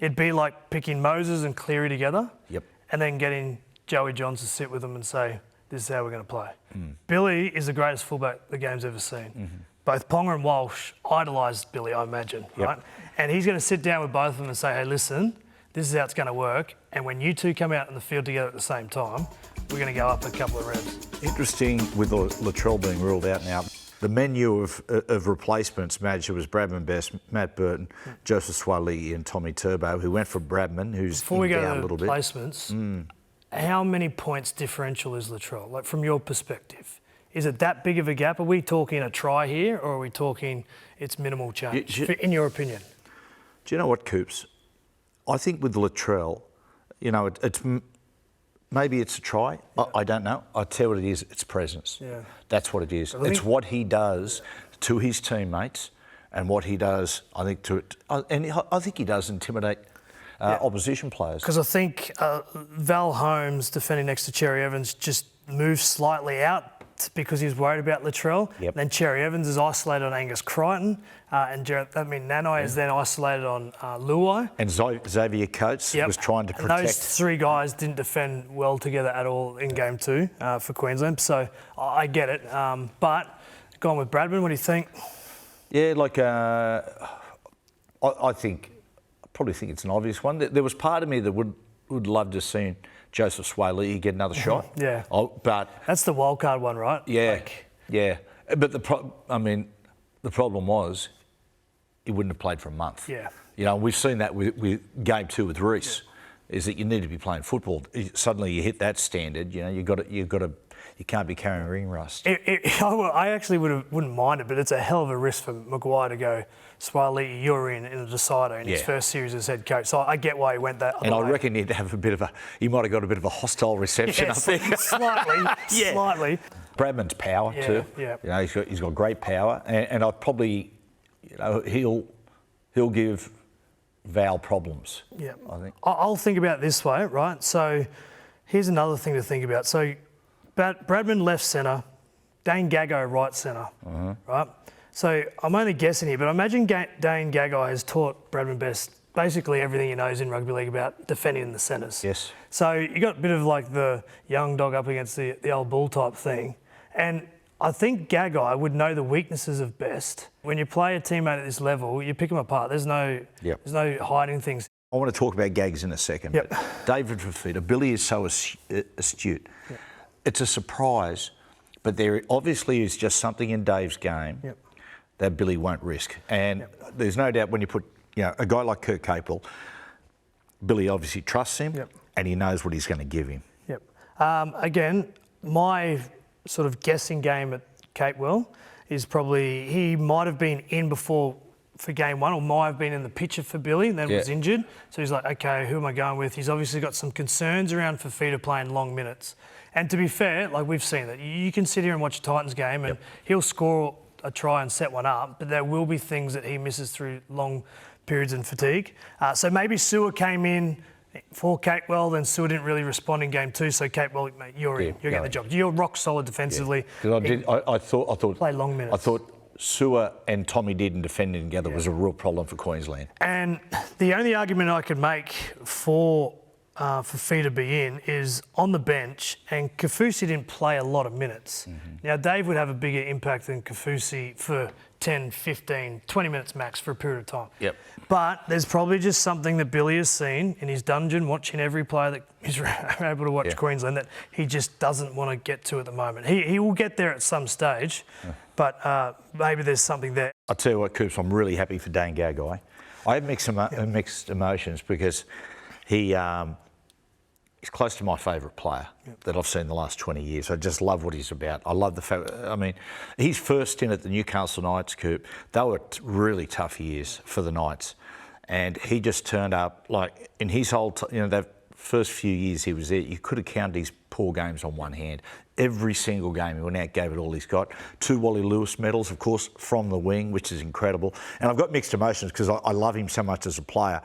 it'd be like picking Moses and Cleary together. Yep. And then getting Joey Johns to sit with them and say, this is how we're going to play. Billy is the greatest fullback the game's ever seen. Both Ponga and Walsh idolised Billy, I imagine, right? And he's going to sit down with both of them and say, hey, listen, this is how it's going to work. And when you two come out in the field together at the same time, we're going to go up a couple of revs. Interesting with Latrell being ruled out now. The menu of replacements, Madge, it was Bradman Best, Matt Burton, Joseph Swiley and Tommy Turbo, who went for Bradman, who's Before we go down to a little replacements, bit. how many points differential is Latrell? Like, from your perspective, is it that big of a gap? Are we talking a try here, or are we talking it's minimal change, in your opinion? Do you know what, Coops? I think with Latrell, you know, maybe it's a try. I don't know. I'll tell you what it is. It's presence. Yeah. That's what it is. It's what he does to his teammates and what he does, I think, I think he does intimidate opposition players. Because I think Val Holmes, defending next to Cherry Evans, just moved slightly out because he was worried about Latrell. Then Cherry Evans is isolated on Angus Crichton, and Nanai is then isolated on Luai. And Xavier Coates was trying to protect. And those three guys didn't defend well together at all in Game 2 for Queensland, so I get it. But going with Bradman, what do you think? Yeah, like I probably think it's an obvious one. There was part of me that would love to see Joseph Swiley get another shot. Yeah. But that's the wild card one, right? Yeah. But the problem was he wouldn't have played for a month. Yeah. You know, we've seen that with Game 2 with Reece, is that you need to be playing football. Suddenly you hit that standard. You know, you can't be carrying ring rust. I actually wouldn't mind it, but it's a hell of a risk for Maguire to go, Swiley, you're in a decider in his first series as head coach. So I get why he went that other way. I reckon he'd have he might have got a bit of a hostile reception up there. Slightly. Bradman's power too. Yeah. You know, he's got great power, and I probably, you know, he'll give Val problems. Yeah. I think. I'll think about it this way, right? So here's another thing to think about. So Bradman left centre, Dane Gagai right centre, right? So I'm only guessing here, but I imagine Dane Gagai has taught Bradman Best basically everything he knows in rugby league about defending in the centres. Yes. So you got a bit of like the young dog up against the old bull type thing. And I think Gagai would know the weaknesses of Best. When you play a teammate at this level, you pick them apart. There's no hiding things. I want to talk about Gags in a second. But David Fafita, Billy is so astute. It's a surprise, but there obviously is just something in Dave's game that Billy won't risk. And there's no doubt when you put a guy like Kurt Capewell, Billy obviously trusts him and he knows what he's going to give him. Again, my sort of guessing game at Capewell is probably he might have been in before for Game 1 or might have been in the picture for Billy and then was injured. So he's like, okay, who am I going with? He's obviously got some concerns around Fafita playing long minutes. And to be fair, like we've seen that, you can sit here and watch a Titans game and he'll score a try and set one up, but there will be things that he misses through long periods and fatigue. So maybe Sewer came in for Capewell, then Sewer didn't really respond in Game 2, so Capewell, mate, you're in, you're getting the job. You're rock solid defensively. I thought play long minutes. I thought Sewer and Tommy Dearden defending together was a real problem for Queensland. And the only argument I could make for Fafita to be in is on the bench, and Kaufusi didn't play a lot of minutes. Now, Dave would have a bigger impact than Kaufusi for 10, 15, 20 minutes max for a period of time. But there's probably just something that Billy has seen in his dungeon, watching every player that he's able to watch Queensland, that he just doesn't want to get to at the moment. He will get there at some stage, but maybe there's something there. I'll tell you what, Coops, I'm really happy for Dane Gagai. I have mixed emotions because he's close to my favourite player that I've seen in the last 20 years. I just love what he's about. I love the fact, I mean, he's first in at the Newcastle Knights, Coop. They were really tough years for the Knights. And he just turned up, like, in his whole, that first few years he was there, you could have counted his poor games on one hand. Every single game he went out, gave it all he's got. 2 Wally Lewis medals, of course, from the wing, which is incredible. And I've got mixed emotions because I love him so much as a player.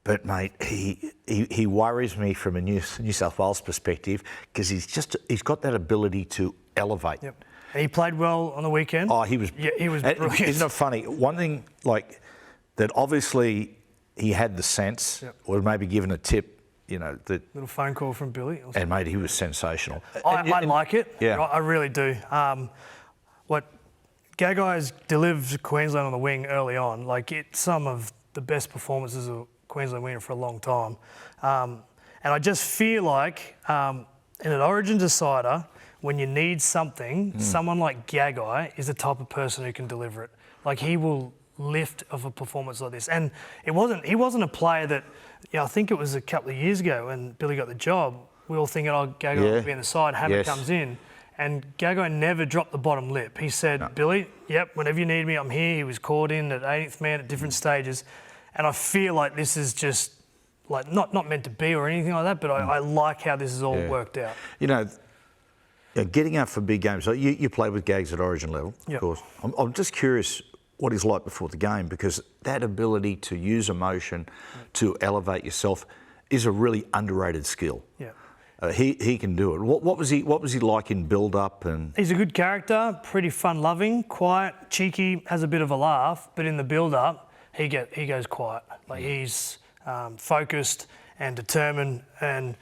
But, mate, he worries me from a New South Wales perspective because he's got that ability to elevate. And he played well on the weekend. Oh, he was brilliant. Isn't it funny? One thing, like, that obviously he had the sense, or maybe given a tip, that. Little phone call from Billy. And mate, he was sensational. I like it. Yeah. I really do. What Gagai's delivered to Queensland on the wing early on, like it's some of the best performances of Queensland winger for a long time. And I just feel like in an Origin decider, when you need something, someone like Gagai is the type of person who can deliver it. Like he will lift of a performance like this. And he wasn't a player that, I think it was a couple of years ago when Billy got the job, we all thinking, Gagai will be in the side, Hammer comes in. And Gagai never dropped the bottom lip. He said, Billy, whenever you need me, I'm here. He was called in at 80th man at different stages. And I feel like this is just like not meant to be or anything like that, but I like how this has all worked out. Getting up for big games. So you played with Gags at Origin level, of course. I'm just curious what he's like before the game, because that ability to use emotion to elevate yourself is a really underrated skill. Yeah. He can do it. What was he like in build-up? And he's a good character, pretty fun-loving, quiet, cheeky, has a bit of a laugh, but in the build-up, he goes quiet. Like he's focused and determined, and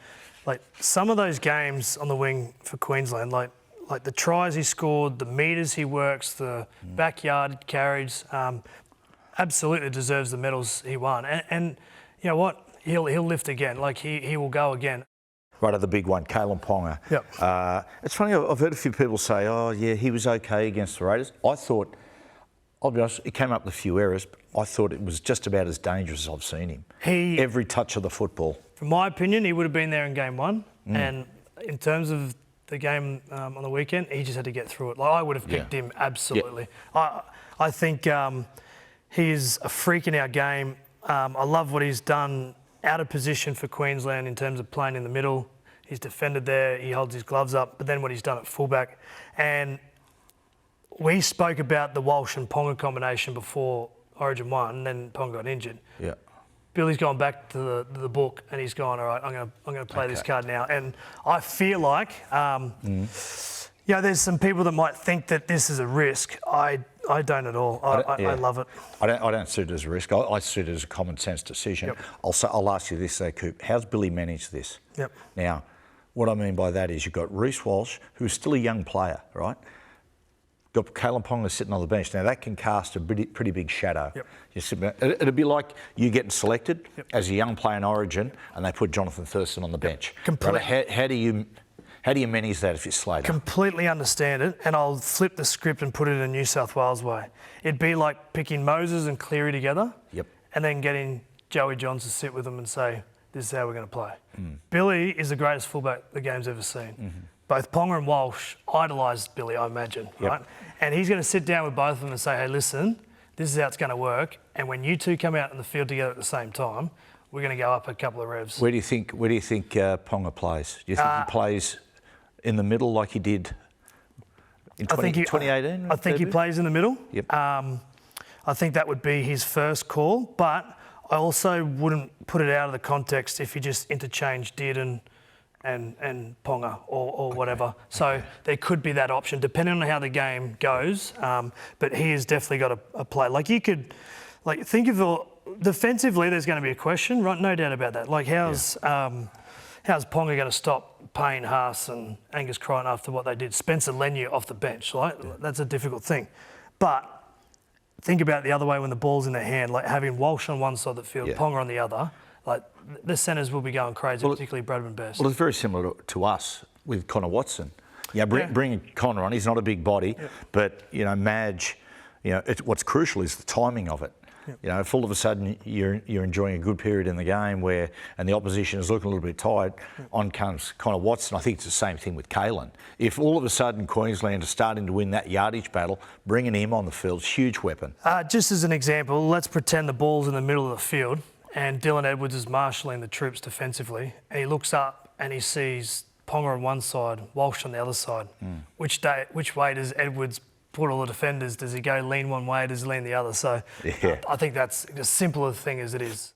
like some of those games on the wing for Queensland, like the tries he scored, the metres he works, the backyard carries, absolutely deserves the medals he won. And you know what? He'll lift again. Like he will go again. Right at the big one, Kalyn Ponga. Yep. It's funny, I've heard a few people say, he was okay against the Raiders. I thought, I'll be honest, it came up with a few errors, but I thought it was just about as dangerous as I've seen him. Every touch of the football. From my opinion, he would have been there in game one. And in terms of the game on the weekend, he just had to get through it. Like I would have picked him, absolutely. I think he's a freak in our game. I love what he's done out of position for Queensland in terms of playing in the middle. He's defended there, he holds his gloves up, but then what he's done at fullback. And we spoke about the Walsh and Ponga combination before Origin 1, and then Ponga got injured. Yeah. Billy's gone back to the book and he's gone, all right, I'm going to play this card now. And I feel like, there's some people that might think that this is a risk. I don't at all. I love it. I don't see it as a risk. I see it as a common sense decision. Yep. I'll ask you this, though, Coop. How's Billy managed this? Yep. Now, what I mean by that is you've got Reece Walsh, who's still a young player, right? Got Kalyn Ponga sitting on the bench. Now, that can cast a pretty big shadow. Yep. It'd be like you getting selected as a young player in Origin and they put Jonathan Thurston on the bench. Completely. Right? How do you manage that if you're Slater? Completely understand it, and I'll flip the script and put it in a New South Wales way. It'd be like picking Moses and Cleary together, and then getting Joey Johns to sit with them and say, this is how we're going to play. Billy is the greatest fullback the game's ever seen. Both Ponga and Walsh idolised Billy, I imagine, right? And he's going to sit down with both of them and say, hey, listen, this is how it's going to work, and when you two come out in the field together at the same time, we're going to go up a couple of revs. Where do you think Ponga plays? Do you think he plays in the middle like he did in 2018? I think he plays in the middle. Yep. I think that would be his first call, but I also wouldn't put it out of the context if you just interchange Dearden and Ponga or whatever. So there could be that option, depending on how the game goes. But he has definitely got a play. Like you could, think of defensively, there's going to be a question, right? No doubt about that. Like how's Ponga going to stop Payne, Haas and Angus Crichton after what they did? Spencer Leniu off the bench, right? That's a difficult thing. But think about it the other way when the ball's in their hand, like having Walsh on one side of the field, Ponga on the other. Like the centres will be going crazy, particularly Bradman Best. Well, it's very similar to us with Connor Watson. Bringing Connor on, he's not a big body, but Madge, what's crucial is the timing of it. If all of a sudden you're enjoying a good period in the game and the opposition is looking a little bit tired, on comes Connor Watson. I think it's the same thing with Kalyn. If all of a sudden Queensland are starting to win that yardage battle, bringing him on the field is a huge weapon. Just as an example, let's pretend the ball's in the middle of the field and Dylan Edwards is marshalling the troops defensively, and he looks up and he sees Ponga on one side, Walsh on the other side. Which way does Edwards put all the defenders? Does he go lean one way? Does he lean the other? So I think that's as simple a thing as it is.